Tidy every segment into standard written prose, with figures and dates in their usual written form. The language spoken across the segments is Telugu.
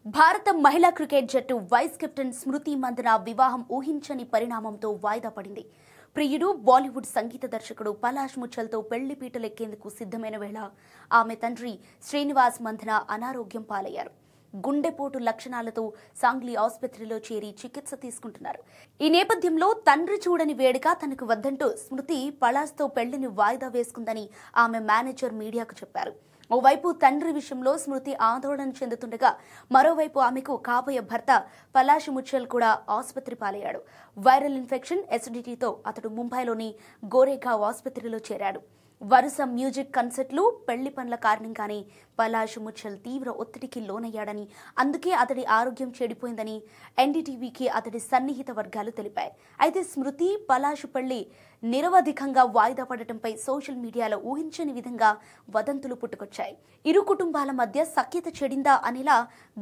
భారత మహిళా క్రికెట్ జట్టు వైస్ కెప్టెన్ స్మృతి మందన వివాహం ఊహించని పరిణామంతో వాయిదా పడింది. ప్రియుడు బాలీవుడ్ సంగీత దర్శకుడు పలాష్ ముచ్చల్తో పెళ్లి పీటలెక్కేందుకు సిద్ధమైన వేళ ఆమె తండ్రి శ్రీనివాస్ మందన అనారోగ్యం పాలయ్యారు. గుండెపోటు లక్షణాలతో సాంగ్లీ ఆసుపత్రిలో చేరి చికిత్స తీసుకుంటున్నారు. ఈ నేపథ్యంలో తండ్రి చూడని వేడుక తనకు వద్దంటూ స్మృతి పలాష్తో పెళ్లిని వాయిదా వేసుకుందని ఆమె మేనేజర్ మీడియాకు చెప్పారు. ఓవైపు తండ్రి విషయంలో స్మృతి ఆందోళన చెందుతుండగా మరోవైపు ఆమెకు కాబోయే భర్త పలాష్ ముచ్చల్ కూడా ఆసుపత్రి పాలయ్యాడు. వైరల్ ఇన్ఫెక్షన్ ఎసిడిటీతో అతడు ముంబైలోని గోరేగావ్ ఆసుపత్రిలో చేరాడు. వరుస మ్యూజిక్ కన్సర్ట్లు, పెళ్లి పనుల కారణంగానే పలాష్ ముచ్చల్ తీవ్ర ఒత్తిడికి లోనయ్యాడని, అందుకే అతడి ఆరోగ్యం చెడిపోయిందని ఎన్డీటీవీకి అతడి సన్నిహిత వర్గాలు తెలిపాయి. అయితే స్మృతి పలాష్ పెళ్లి నిరవధికంగా వాయిదా పడటంపై సోషల్ మీడియాలో ఊహించని విధంగా వదంతులు పుట్టుకొచ్చాయి. ఇరు కుటుంబాల మధ్య సఖ్యత చెడిందా అనేలా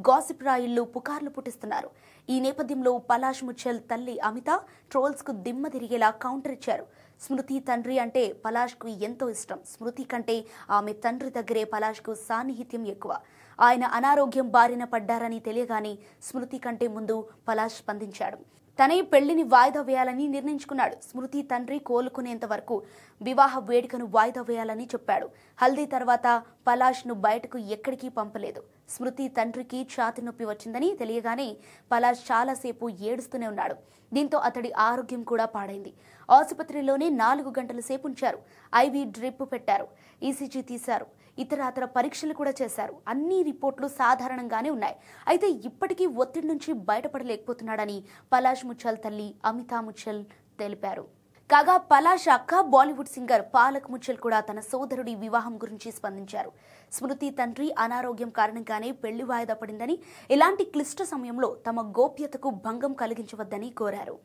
గాసిప్ రాయిళ్లు పుకార్లు పుట్టిస్తున్నారు. ఈ నేపథ్యంలో పలాష్ ముచ్చల్ తల్లి అమిత ట్రోల్స్ కు దిమ్మ తిరిగేలా కౌంటర్ ఇచ్చారు. స్మృతి తండ్రి అంటే పలాష్ కు ఎంతో ఇష్టం. స్మృతి కంటే ఆమె తండ్రి దగ్గరే పలాష్ కు సాన్నిహిత్యం ఎక్కువ. ఆయన అనారోగ్యం బారిన పడ్డారని తెలియగానే స్మృతి కంటే ముందు పలాష్ స్పందించాడు. తనే పెళ్లిని వాయిదా వేయాలని నిర్ణయించుకున్నాడు. స్మృతి తండ్రి కోలుకునేంత వరకు వివాహ వేడుకను వాయిదా వేయాలని చెప్పాడు. హల్దీ తర్వాత పలాష్ ను బయటకు ఎక్కడికి పంపలేదు. స్మృతి తండ్రికి ఛాతీ నొప్పి వచ్చిందని తెలియగానే పలాష్ చాలాసేపు ఏడుస్తూనే ఉన్నాడు. దీంతో అతడి ఆరోగ్యం కూడా పాడైంది. ఆసుపత్రిలోనే 4 గంటల సేపు ఉంచారు. ఐవీ డ్రిప్ పెట్టారు, ఈసీజీ తీశారు, ఇతర పరీక్షలు కూడా చేశారు. అన్ని రిపోర్టులు సాధారణంగానే ఉన్నాయి. అయితే ఇప్పటికీ ఒత్తిడి నుంచి బయటపడలేకపోతున్నాడని పలాష్ ముచ్చల్ తల్లి అమితా ముచ్చల్ తెలిపారు. కాగా పలాష్ అక్క బాలీవుడ్ సింగర్ పాలక్ ముచ్చల్ కూడా తన సోదరుడి వివాహం గురించి స్పందించారు. స్మృతి తండ్రి అనారోగ్యం కారణంగానే పెళ్లి వాయిదా పడిందని, ఇలాంటి క్లిష్ట సమయంలో తమ గోప్యతకు భంగం కలిగించవద్దని కోరారు.